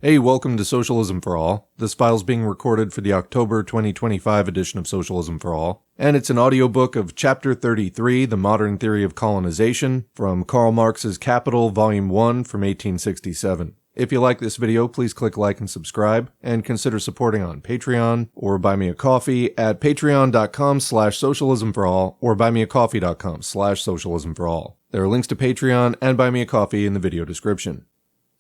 Hey, welcome to Socialism for All. This file's being recorded for the October 2025 edition of Socialism for All, and it's an audiobook of Chapter 33, The Modern Theory of Colonization, from Karl Marx's Capital, Volume 1 from 1867. If you like this video, please click like and subscribe, and consider supporting on Patreon, or buy me a coffee at patreon.com/socialismforall, or buymeacoffee.com/socialismforall. There are links to Patreon and Buy Me a Coffee in the video description.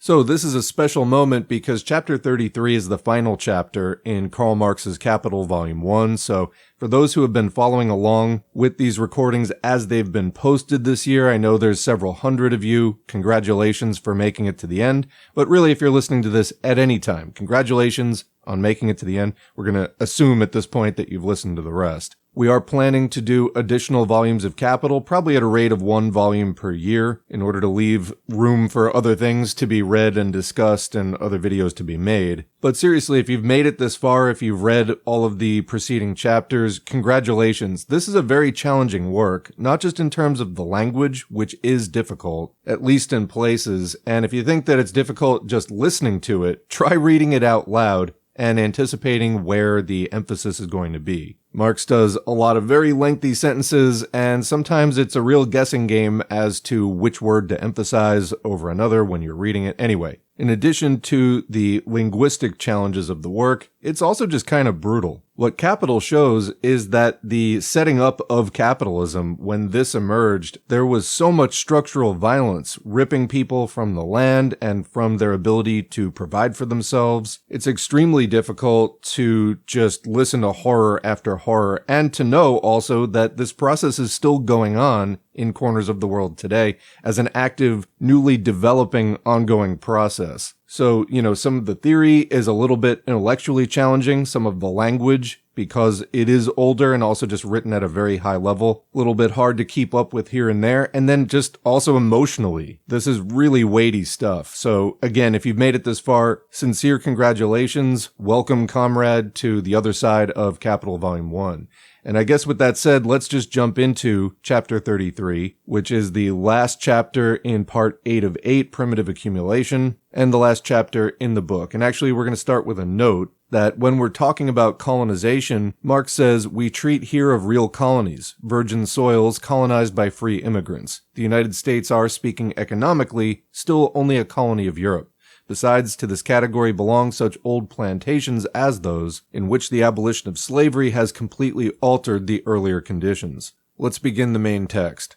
So this is a special moment because Chapter 33 is the final chapter in Karl Marx's Capital Volume 1, so for those who have been following along with these recordings as they've been posted this year, I know there's several hundred of you. Congratulations for making it to the end, but really if you're listening to this at any time, congratulations on making it to the end. We're going to assume at this point that you've listened to the rest. We are planning to do additional volumes of Capital, probably at a rate of 1 volume per year, in order to leave room for other things to be read and discussed and other videos to be made. But seriously, if you've made it this far, if you've read all of the preceding chapters, congratulations. This is a very challenging work, not just in terms of the language, which is difficult, at least in places, and if you think that it's difficult just listening to it, try reading it out loud and anticipating where the emphasis is going to be. Marx does a lot of very lengthy sentences, and sometimes it's a real guessing game as to which word to emphasize over another when you're reading it. Anyway, in addition to the linguistic challenges of the work, it's also just kind of brutal. What Capital shows is that the setting up of capitalism, when this emerged, there was so much structural violence, ripping people from the land and from their ability to provide for themselves. It's extremely difficult to just listen to horror after horror, and to know also that this process is still going on in corners of the world today as an active, newly developing, ongoing process. So, some of the theory is a little bit intellectually challenging, some of the language, because it is older and also just written at a very high level, a little bit hard to keep up with here and there, and then just also emotionally. This is really weighty stuff. So again, if you've made it this far, sincere congratulations, welcome comrade to the other side of Capital Volume 1. And I guess with that said, let's just jump into Chapter 33, which is the last chapter in Part 8 of 8, Primitive Accumulation, and the last chapter in the book. And actually, we're going to start with a note that when we're talking about colonization, Marx says, we treat here of real colonies, virgin soils colonized by free immigrants. The United States are, speaking economically, still only a colony of Europe. Besides, to this category belong such old plantations as those in which the abolition of slavery has completely altered the earlier conditions. Let's begin the main text.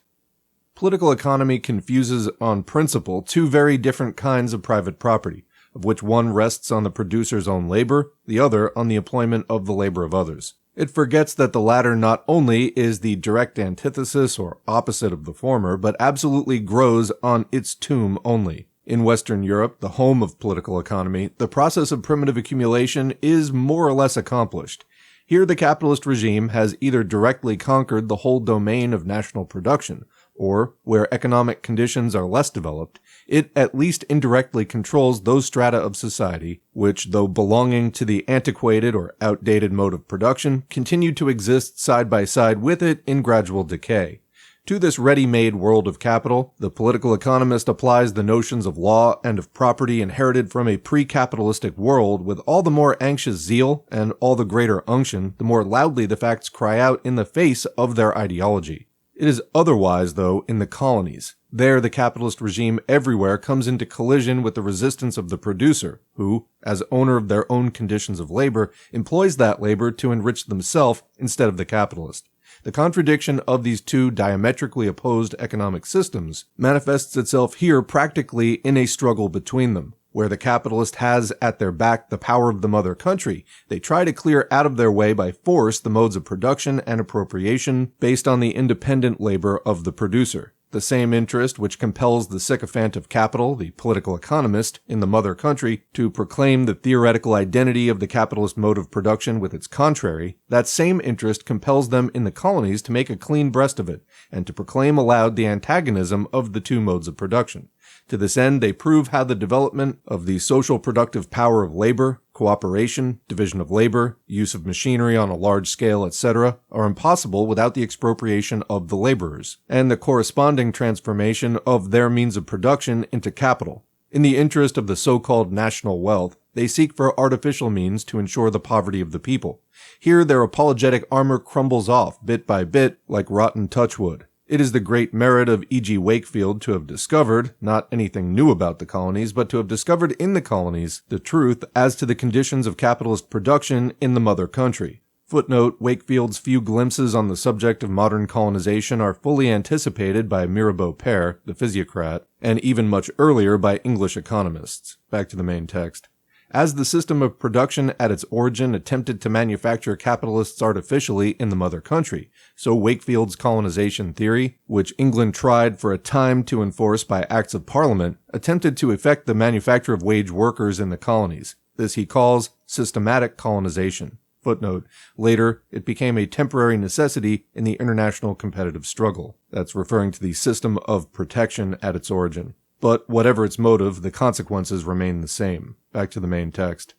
Political economy confuses on principle two very different kinds of private property, of which one rests on the producer's own labor, the other on the employment of the labor of others. It forgets that the latter not only is the direct antithesis or opposite of the former, but absolutely grows on its tomb only. In Western Europe, the home of political economy, the process of primitive accumulation is more or less accomplished. Here the capitalist regime has either directly conquered the whole domain of national production, or, where economic conditions are less developed, it at least indirectly controls those strata of society which, though belonging to the antiquated or outdated mode of production, continue to exist side by side with it in gradual decay. To this ready-made world of capital, the political economist applies the notions of law and of property inherited from a pre-capitalistic world with all the more anxious zeal and all the greater unction, the more loudly the facts cry out in the face of their ideology. It is otherwise, though, in the colonies. There, the capitalist regime everywhere comes into collision with the resistance of the producer, who, as owner of their own conditions of labor, employs that labor to enrich themselves instead of the capitalist. The contradiction of these two diametrically opposed economic systems manifests itself here practically in a struggle between them. Where the capitalist has at their back the power of the mother country, they try to clear out of their way by force the modes of production and appropriation based on the independent labor of the producer. The same interest which compels the sycophant of capital, the political economist, in the mother country, to proclaim the theoretical identity of the capitalist mode of production with its contrary, that same interest compels them in the colonies to make a clean breast of it, and to proclaim aloud the antagonism of the two modes of production. To this end, they prove how the development of the social productive power of labor, cooperation, division of labor, use of machinery on a large scale, etc., are impossible without the expropriation of the laborers, and the corresponding transformation of their means of production into capital. In the interest of the so-called national wealth, they seek for artificial means to ensure the poverty of the people. Here their apologetic armor crumbles off bit by bit like rotten touchwood. It is the great merit of E.G. Wakefield to have discovered, not anything new about the colonies, but to have discovered in the colonies the truth as to the conditions of capitalist production in the mother country. Footnote, Wakefield's few glimpses on the subject of modern colonization are fully anticipated by Mirabeau Père, the physiocrat, and even much earlier by English economists. Back to the main text. As the system of production at its origin attempted to manufacture capitalists artificially in the mother country, so Wakefield's colonization theory, which England tried for a time to enforce by acts of parliament, attempted to effect the manufacture of wage workers in the colonies. This he calls systematic colonization. Footnote, later, it became a temporary necessity in the international competitive struggle. That's referring to the system of protection at its origin. But whatever its motive, the consequences remain the same. Back to the main text.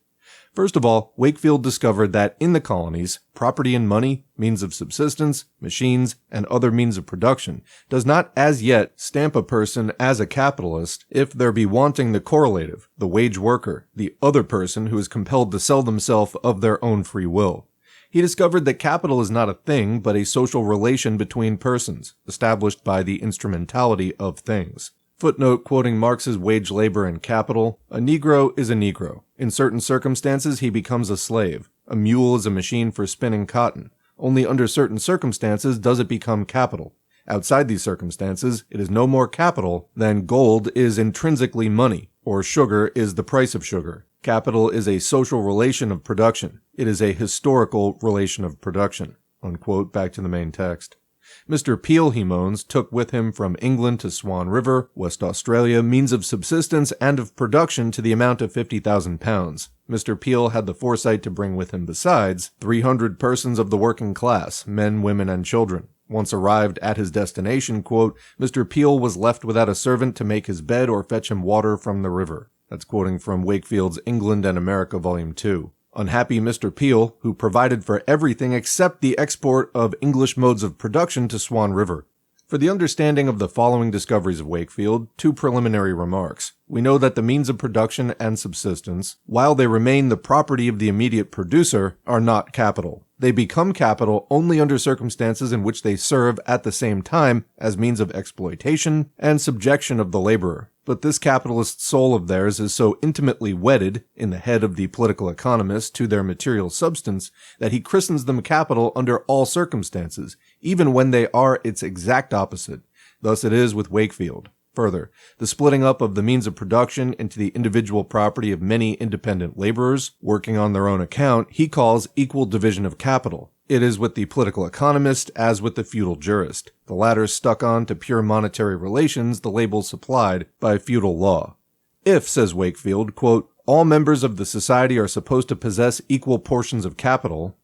First of all, Wakefield discovered that in the colonies, property and money, means of subsistence, machines, and other means of production, does not as yet stamp a person as a capitalist if there be wanting the correlative, the wage worker, the other person who is compelled to sell themselves of their own free will. He discovered that capital is not a thing, but a social relation between persons, established by the instrumentality of things. Footnote quoting Marx's Wage, Labor, and Capital, a Negro is a Negro. In certain circumstances, he becomes a slave. A mule is a machine for spinning cotton. Only under certain circumstances does it become capital. Outside these circumstances, it is no more capital than gold is intrinsically money, or sugar is the price of sugar. Capital is a social relation of production. It is a historical relation of production. Unquote, back to the main text. Mr. Peel, he moans, took with him from England to Swan River, West Australia, means of subsistence and of production to the amount of £50,000. Mr. Peel had the foresight to bring with him besides 300 persons of the working class, men, women, and children. Once arrived at his destination, quote, Mr. Peel was left without a servant to make his bed or fetch him water from the river. That's quoting from Wakefield's England and America, Volume 2. Unhappy Mr. Peel, who provided for everything except the export of English modes of production to Swan River. For the understanding of the following discoveries of Wakefield, two preliminary remarks. We know that the means of production and subsistence, while they remain the property of the immediate producer, are not capital. They become capital only under circumstances in which they serve at the same time as means of exploitation and subjection of the laborer. But this capitalist soul of theirs is so intimately wedded, in the head of the political economist, to their material substance, that he christens them capital under all circumstances, even when they are its exact opposite. Thus it is with Wakefield. Further, the splitting up of the means of production into the individual property of many independent laborers, working on their own account, he calls equal division of capital. It is with the political economist as with the feudal jurist. The latter stuck on to pure monetary relations the labels supplied by feudal law. If, says Wakefield, quote, all members of the society are supposed to possess equal portions of capital,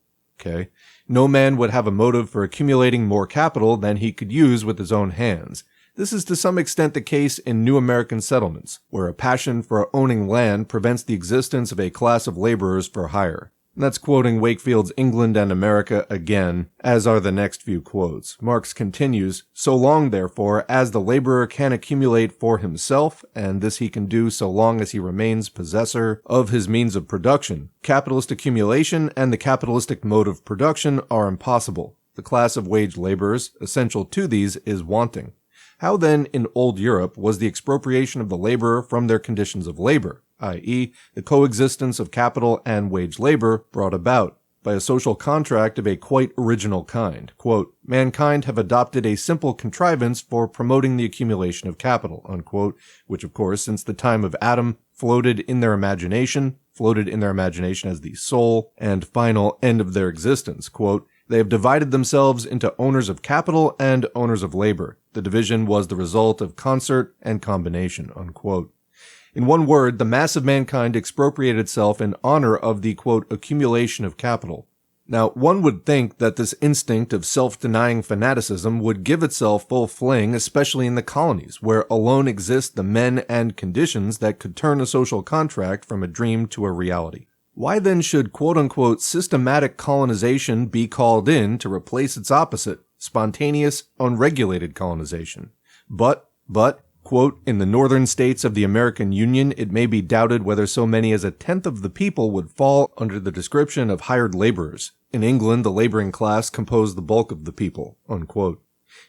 no man would have a motive for accumulating more capital than he could use with his own hands. This is to some extent the case in new American settlements, where a passion for owning land prevents the existence of a class of laborers for hire. And that's quoting Wakefield's England and America again, as are the next few quotes. Marx continues, so long, therefore, as the laborer can accumulate for himself, and this he can do so long as he remains possessor of his means of production, capitalist accumulation and the capitalistic mode of production are impossible. The class of wage laborers, essential to these, is wanting. How then, in old Europe, was the expropriation of the laborer from their conditions of labor, i.e., the coexistence of capital and wage labor, brought about? By a social contract of a quite original kind. Quote, mankind have adopted a simple contrivance for promoting the accumulation of capital, unquote, which of course, since the time of Adam, floated in their imagination as the sole and final end of their existence. Quote, they have divided themselves into owners of capital and owners of labor. The division was the result of concert and combination, unquote. In one word, the mass of mankind expropriated itself in honor of the, quote, accumulation of capital. Now, one would think that this instinct of self-denying fanaticism would give itself full fling, especially in the colonies, where alone exist the men and conditions that could turn a social contract from a dream to a reality. Why then should quote-unquote systematic colonization be called in to replace its opposite, spontaneous, unregulated colonization? But, Quote, in the northern states of the American Union, it may be doubted whether so many as a tenth of the people would fall under the description of hired laborers. In England, the laboring class compose the bulk of the people. Unquote.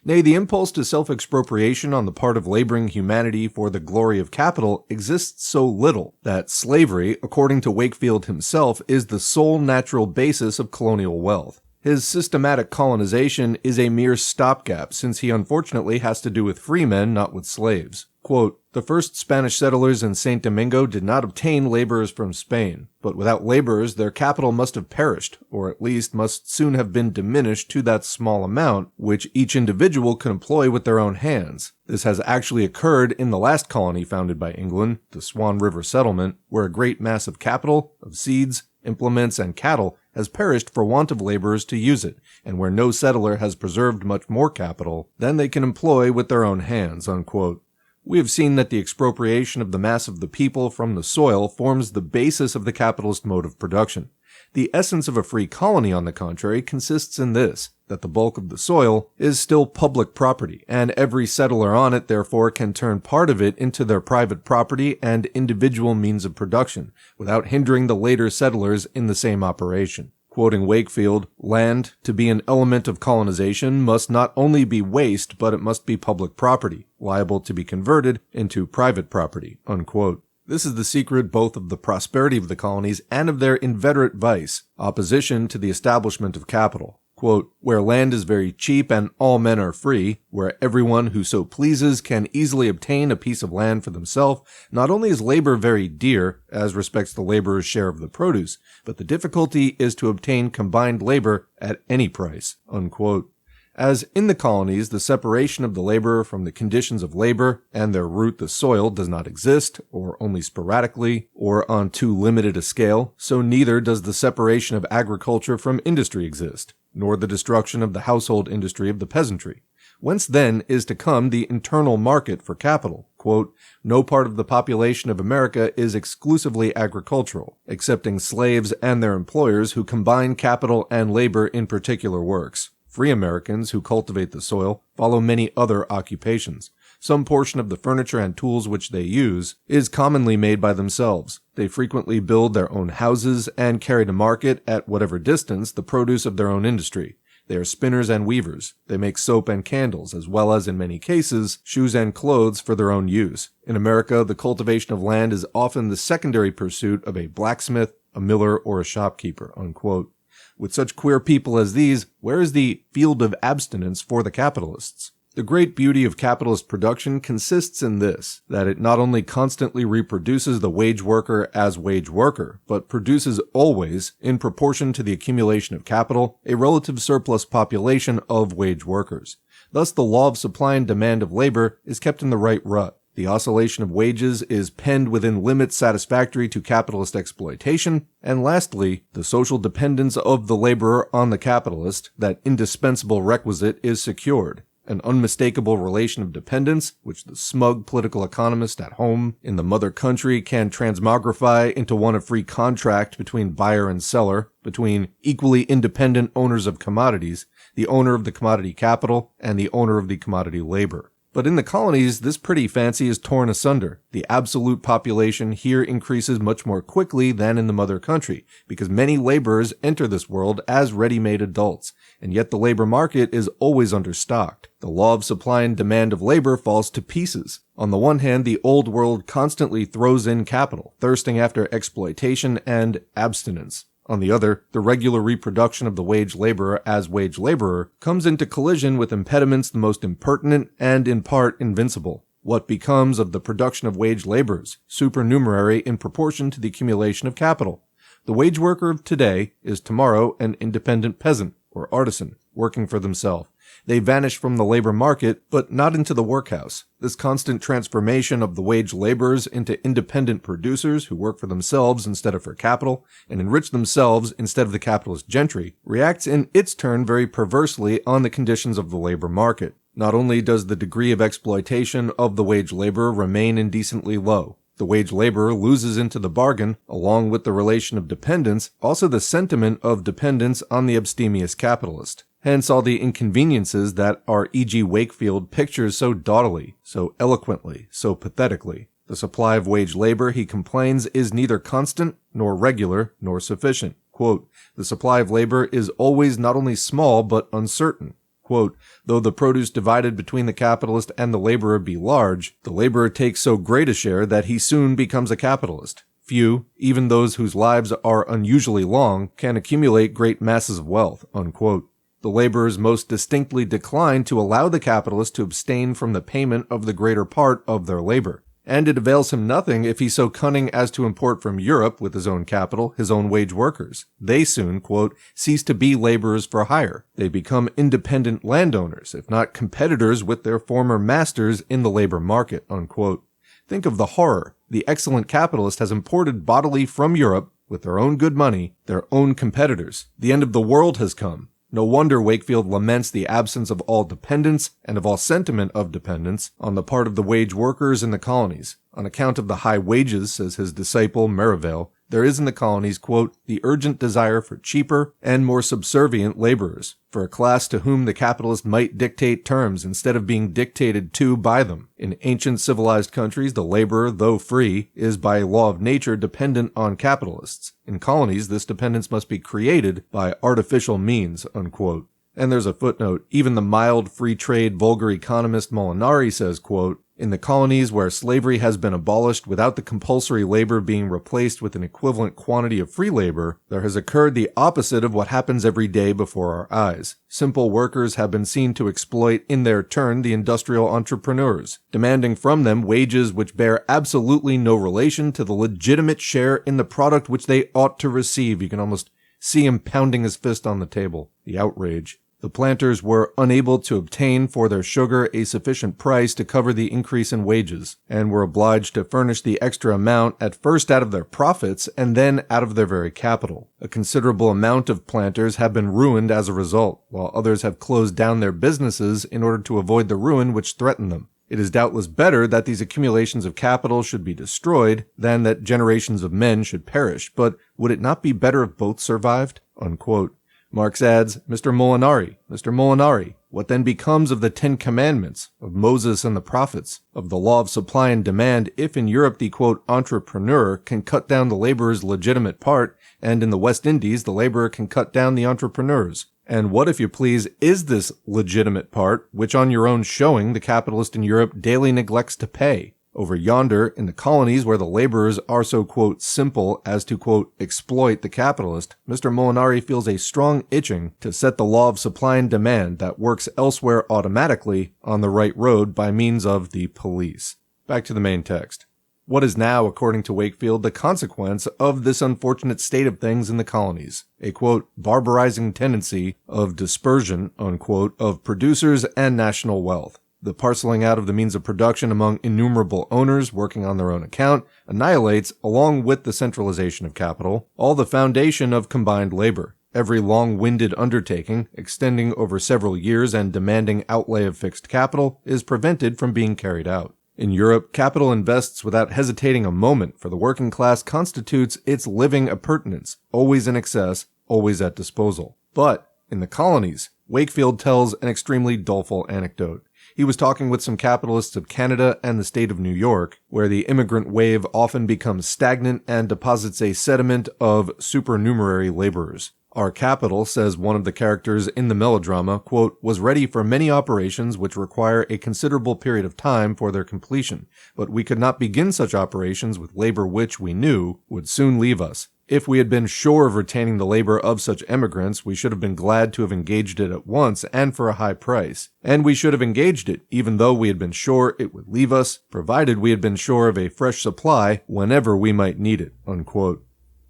Nay, the impulse to self-expropriation on the part of laboring humanity for the glory of capital exists so little that slavery, according to Wakefield himself, is the sole natural basis of colonial wealth. His systematic colonization is a mere stopgap, since he unfortunately has to do with free men, not with slaves. Quote, the first Spanish settlers in St. Domingo did not obtain laborers from Spain, but without laborers their capital must have perished, or at least must soon have been diminished to that small amount which each individual could employ with their own hands. This has actually occurred in the last colony founded by England, the Swan River Settlement, where a great mass of capital, of seeds, implements, and cattle has perished for want of laborers to use it, and where no settler has preserved much more capital than they can employ with their own hands. Unquote. We have seen that the expropriation of the mass of the people from the soil forms the basis of the capitalist mode of production. The essence of a free colony, on the contrary, consists in this, that the bulk of the soil is still public property, and every settler on it therefore can turn part of it into their private property and individual means of production, without hindering the later settlers in the same operation. Quoting Wakefield, land, to be an element of colonization, must not only be waste, but it must be public property, liable to be converted into private property. Unquote. This is the secret both of the prosperity of the colonies and of their inveterate vice, opposition to the establishment of capital. Quote, where land is very cheap and all men are free, where everyone who so pleases can easily obtain a piece of land for themselves, not only is labor very dear, as respects the laborer's share of the produce, but the difficulty is to obtain combined labor at any price. Unquote. As in the colonies, the separation of the laborer from the conditions of labor and their root, the soil, does not exist, or only sporadically, or on too limited a scale, so neither does the separation of agriculture from industry exist, nor the destruction of the household industry of the peasantry. Whence then is to come the internal market for capital? Quote, no part of the population of America is exclusively agricultural, excepting slaves and their employers who combine capital and labor in particular works. Free Americans who cultivate the soil follow many other occupations. Some portion of the furniture and tools which they use is commonly made by themselves. They frequently build their own houses and carry to market at whatever distance the produce of their own industry. They are spinners and weavers. They make soap and candles, as well as, in many cases, shoes and clothes for their own use. In America, the cultivation of land is often the secondary pursuit of a blacksmith, a miller, or a shopkeeper. Unquote. With such queer people as these, where is the field of abstinence for the capitalists? The great beauty of capitalist production consists in this, that it not only constantly reproduces the wage worker as wage worker, but produces always, in proportion to the accumulation of capital, a relative surplus population of wage workers. Thus the law of supply and demand of labor is kept in the right rut. The oscillation of wages is penned within limits satisfactory to capitalist exploitation, and lastly, the social dependence of the laborer on the capitalist, that indispensable requisite, is secured. An unmistakable relation of dependence, which the smug political economist at home in the mother country can transmogrify into one of free contract between buyer and seller, between equally independent owners of commodities, the owner of the commodity capital and the owner of the commodity labor. But in the colonies, this pretty fancy is torn asunder. The absolute population here increases much more quickly than in the mother country, because many laborers enter this world as ready-made adults, and yet the labor market is always understocked. The law of supply and demand of labor falls to pieces. On the one hand, the old world constantly throws in capital, thirsting after exploitation and abstinence. On the other, the regular reproduction of the wage laborer as wage laborer comes into collision with impediments the most impertinent and in part invincible. What becomes of the production of wage laborers, supernumerary in proportion to the accumulation of capital? The wage worker of today is tomorrow an independent peasant or artisan working for themselves. They vanish from the labor market, but not into the workhouse. This constant transformation of the wage laborers into independent producers who work for themselves instead of for capital, and enrich themselves instead of the capitalist gentry, reacts in its turn very perversely on the conditions of the labor market. Not only does the degree of exploitation of the wage laborer remain indecently low, the wage laborer loses into the bargain, along with the relation of dependence, also the sentiment of dependence on the abstemious capitalist. Hence all the inconveniences that our E.G. Wakefield pictures so doughtily, so eloquently, so pathetically. The supply of wage labor, he complains, is neither constant, nor regular, nor sufficient. Quote, the supply of labor is always not only small, but uncertain. Quote, though the produce divided between the capitalist and the laborer be large, the laborer takes so great a share that he soon becomes a capitalist. Few, even those whose lives are unusually long, can accumulate great masses of wealth. Unquote. The laborers most distinctly decline to allow the capitalist to abstain from the payment of the greater part of their labor. And it avails him nothing if he's so cunning as to import from Europe, with his own capital, his own wage workers. They soon, quote, cease to be laborers for hire. They become independent landowners, if not competitors with their former masters in the labor market, unquote. Think of the horror. The excellent capitalist has imported bodily from Europe, with their own good money, their own competitors. The end of the world has come. No wonder Wakefield laments the absence of all dependence and of all sentiment of dependence on the part of the wage workers in the colonies. On account of the high wages, says his disciple Merivale, there is in the colonies, quote, the urgent desire for cheaper and more subservient laborers, for a class to whom the capitalist might dictate terms instead of being dictated to by them. In ancient civilized countries, the laborer, though free, is by law of nature dependent on capitalists. In colonies, this dependence must be created by artificial means, unquote. And there's a footnote. Even the mild free trade vulgar economist Molinari says, quote, in the colonies where slavery has been abolished without the compulsory labor being replaced with an equivalent quantity of free labor, there has occurred the opposite of what happens every day before our eyes. Simple workers have been seen to exploit in their turn the industrial entrepreneurs, demanding from them wages which bear absolutely no relation to the legitimate share in the product which they ought to receive. You can almost see him pounding his fist on the table. The outrage. The planters were unable to obtain for their sugar a sufficient price to cover the increase in wages, and were obliged to furnish the extra amount at first out of their profits and then out of their very capital. A considerable amount of planters have been ruined as a result, while others have closed down their businesses in order to avoid the ruin which threatened them. It is doubtless better that these accumulations of capital should be destroyed than that generations of men should perish, but would it not be better if both survived? Unquote. Marx adds, Mr. Molinari, what then becomes of the 10 Commandments, of Moses and the prophets, of the law of supply and demand if in Europe the, quote, entrepreneur can cut down the laborer's legitimate part, and in the West Indies the laborer can cut down the entrepreneur's? And what, if you please, is this legitimate part, which on your own showing the capitalist in Europe daily neglects to pay? Over yonder, in the colonies where the laborers are so, quote, simple as to, quote, exploit the capitalist, Mr. Molinari feels a strong itching to set the law of supply and demand that works elsewhere automatically on the right road by means of the police. Back to the main text. What is now, according to Wakefield, the consequence of this unfortunate state of things in the colonies? A, quote, barbarizing tendency of dispersion, unquote, of producers and national wealth. The parceling out of the means of production among innumerable owners working on their own account annihilates, along with the centralization of capital, all the foundation of combined labor. Every long-winded undertaking, extending over several years and demanding outlay of fixed capital, is prevented from being carried out. In Europe, capital invests without hesitating a moment, for the working class constitutes its living appurtenance, always in excess, always at disposal. But, in the colonies, Wakefield tells an extremely doleful anecdote. He was talking with some capitalists of Canada and the state of New York, where the immigrant wave often becomes stagnant and deposits a sediment of supernumerary laborers. Our capital, says one of the characters in the melodrama, quote, was ready for many operations which require a considerable period of time for their completion, but we could not begin such operations with labor which, we knew, would soon leave us. If we had been sure of retaining the labor of such emigrants, we should have been glad to have engaged it at once and for a high price. And we should have engaged it, even though we had been sure it would leave us, provided we had been sure of a fresh supply whenever we might need it, unquote.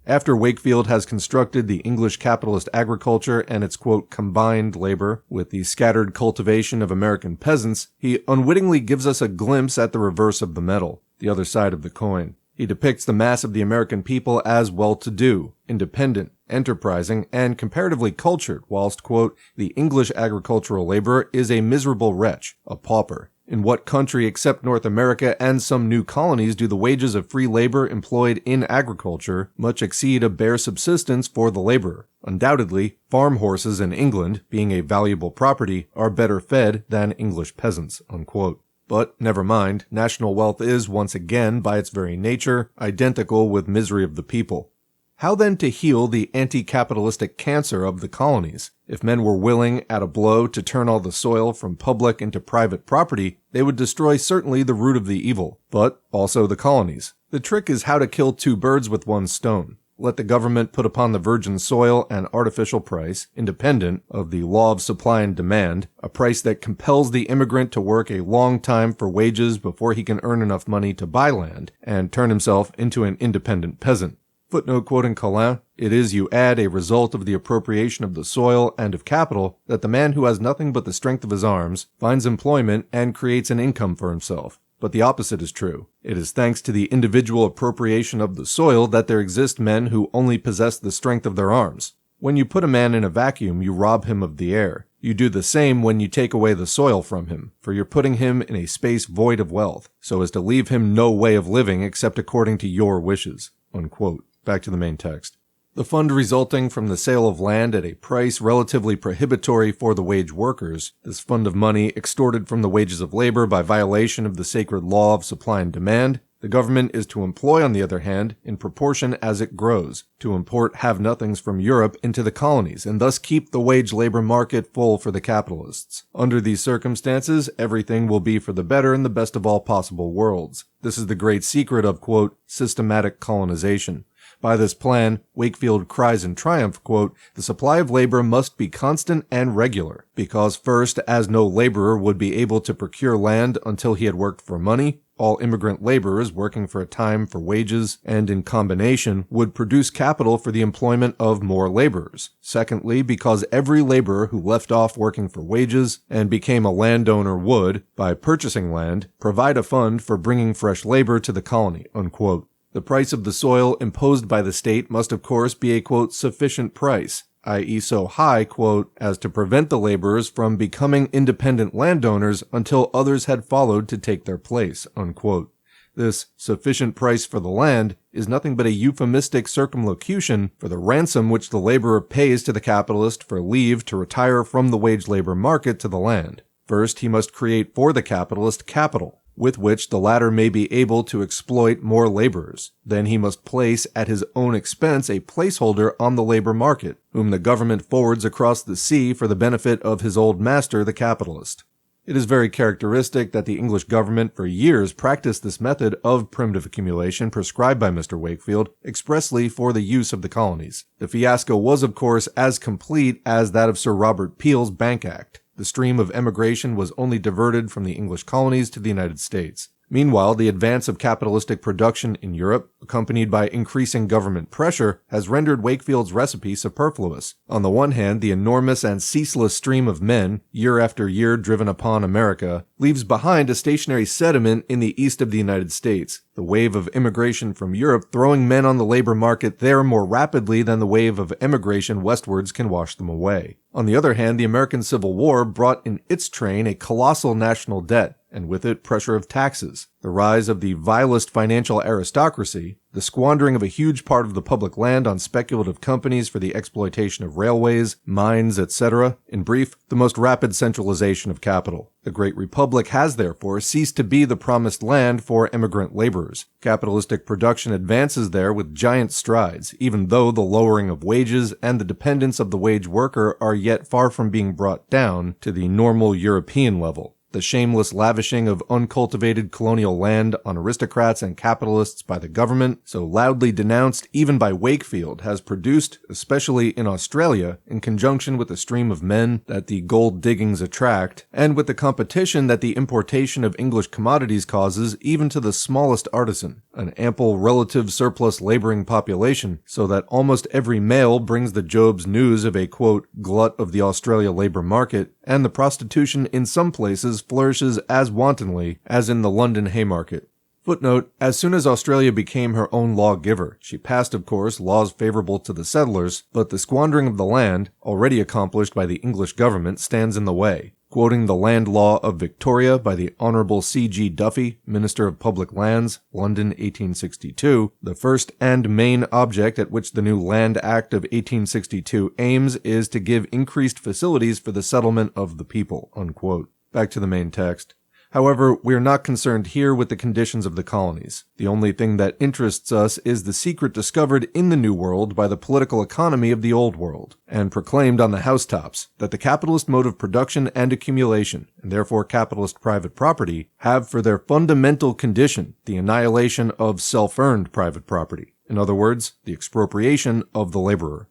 After Wakefield has constructed the English capitalist agriculture and its, quote, combined labor with the scattered cultivation of American peasants, he unwittingly gives us a glimpse at the reverse of the medal, the other side of the coin. He depicts the mass of the American people as well-to-do, independent, enterprising, and comparatively cultured, whilst, quote, the English agricultural laborer is a miserable wretch, a pauper. In what country except North America and some new colonies do the wages of free labor employed in agriculture much exceed a bare subsistence for the laborer? Undoubtedly, farm horses in England, being a valuable property, are better fed than English peasants." Unquote. But never mind, national wealth is, once again, by its very nature, identical with misery of the people. How then to heal the anti-capitalistic cancer of the colonies? If men were willing, at a blow, to turn all the soil from public into private property, they would destroy certainly the root of the evil, but also the colonies. The trick is how to kill two birds with one stone. Let the government put upon the virgin soil an artificial price, independent of the law of supply and demand, a price that compels the immigrant to work a long time for wages before he can earn enough money to buy land, and turn himself into an independent peasant. Footnote quoting Collin, "It is, you add, a result of the appropriation of the soil and of capital that the man who has nothing but the strength of his arms finds employment and creates an income for himself. But the opposite is true. It is thanks to the individual appropriation of the soil that there exist men who only possess the strength of their arms. When you put a man in a vacuum, you rob him of the air. You do the same when you take away the soil from him, for you're putting him in a space void of wealth, so as to leave him no way of living except according to your wishes." Unquote. Back to the main text. The fund resulting from the sale of land at a price relatively prohibitory for the wage workers, this fund of money extorted from the wages of labor by violation of the sacred law of supply and demand, the government is to employ, on the other hand, in proportion as it grows, to import have-nothings from Europe into the colonies, and thus keep the wage labor market full for the capitalists. Under these circumstances, everything will be for the better in the best of all possible worlds. This is the great secret of, quote, systematic colonization. By this plan, Wakefield cries in triumph, quote, "The supply of labor must be constant and regular, because first, as no laborer would be able to procure land until he had worked for money, all immigrant laborers working for a time for wages and in combination would produce capital for the employment of more laborers. Secondly, because every laborer who left off working for wages and became a landowner would, by purchasing land, provide a fund for bringing fresh labor to the colony." Unquote. The price of the soil imposed by the state must of course be a, quote, sufficient price, i.e. so high, quote, as to prevent the laborers from becoming independent landowners until others had followed to take their place, unquote. This sufficient price for the land is nothing but a euphemistic circumlocution for the ransom which the laborer pays to the capitalist for leave to retire from the wage labor market to the land. First, he must create for the capitalist capital, with which the latter may be able to exploit more laborers. Then he must place at his own expense a placeholder on the labor market, whom the government forwards across the sea for the benefit of his old master, the capitalist. It is very characteristic that the English government for years practiced this method of primitive accumulation prescribed by Mr. Wakefield expressly for the use of the colonies. The fiasco was, of course, as complete as that of Sir Robert Peel's Bank Act. The stream of emigration was only diverted from the English colonies to the United States. Meanwhile, the advance of capitalistic production in Europe, accompanied by increasing government pressure, has rendered Wakefield's recipe superfluous. On the one hand, the enormous and ceaseless stream of men, year after year driven upon America, leaves behind a stationary sediment in the east of the United States, the wave of immigration from Europe throwing men on the labor market there more rapidly than the wave of emigration westwards can wash them away. On the other hand, the American Civil War brought in its train a colossal national debt, and with it pressure of taxes, the rise of the vilest financial aristocracy, the squandering of a huge part of the public land on speculative companies for the exploitation of railways, mines, etc. In brief, the most rapid centralization of capital. The Great Republic has therefore ceased to be the promised land for immigrant laborers. Capitalistic production advances there with giant strides, even though the lowering of wages and the dependence of the wage worker are yet far from being brought down to the normal European level. The shameless lavishing of uncultivated colonial land on aristocrats and capitalists by the government, so loudly denounced even by Wakefield, has produced, especially in Australia, in conjunction with the stream of men that the gold diggings attract, and with the competition that the importation of English commodities causes even to the smallest artisan, an ample relative surplus laboring population, so that almost every male brings the Job's news of a, quote, glut of the Australia labor market, and the prostitution in some places flourishes as wantonly as in the London Haymarket. Footnote, as soon as Australia became her own lawgiver, she passed, of course, laws favorable to the settlers, but the squandering of the land, already accomplished by the English government, stands in the way. Quoting the Land Law of Victoria by the Honourable C.G. Duffy, Minister of Public Lands, London, 1862, the first and main object at which the new Land Act of 1862 aims is to give increased facilities for the settlement of the people, unquote. Back to the main text. However, we are not concerned here with the conditions of the colonies. The only thing that interests us is the secret discovered in the New World by the political economy of the Old World, and proclaimed on the housetops, that the capitalist mode of production and accumulation, and therefore capitalist private property, have for their fundamental condition the annihilation of self-earned private property. In other words, the expropriation of the laborer.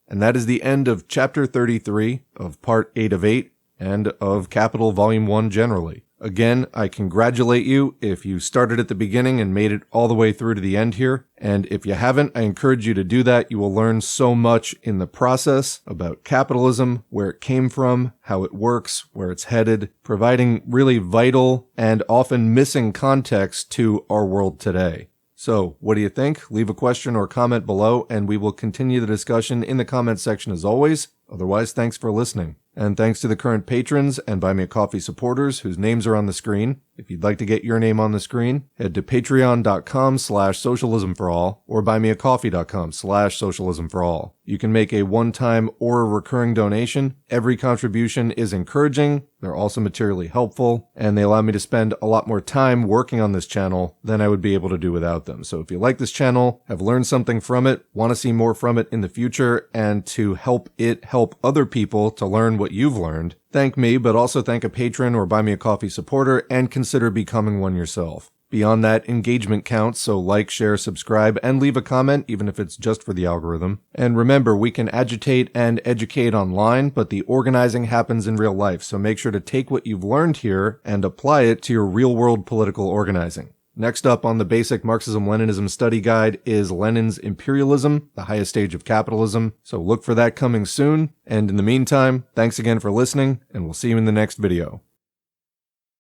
And that is the end of Chapter 33 of Part 8 of 8, and of Capital Volume 1 generally. Again, I congratulate you if you started at the beginning and made it all the way through to the end here. And if you haven't, I encourage you to do that. You will learn so much in the process about capitalism, where it came from, how it works, where it's headed, providing really vital and often missing context to our world today. So, what do you think? Leave a question or comment below, and we will continue the discussion in the comments section as always. Otherwise, thanks for listening. And thanks to the current patrons and Buy Me a Coffee supporters whose names are on the screen. If you'd like to get your name on the screen, head to patreon.com/socialismforall or buymeacoffee.com/socialismforall. You can make a one-time or a recurring donation. Every contribution is encouraging. They're also materially helpful, and they allow me to spend a lot more time working on this channel than I would be able to do without them. So if you like this channel, have learned something from it, want to see more from it in the future, and to help it help other people to learn what you've learned, thank me, but also thank a patron or Buy Me a Coffee supporter, and consider becoming one yourself. Beyond that, engagement counts, so like, share, subscribe, and leave a comment, even if it's just for the algorithm. And remember, we can agitate and educate online, but the organizing happens in real life, so make sure to take what you've learned here and apply it to your real-world political organizing. Next up on the basic Marxism-Leninism study guide is Lenin's Imperialism, the highest stage of capitalism, so look for that coming soon. And in the meantime, thanks again for listening, and we'll see you in the next video.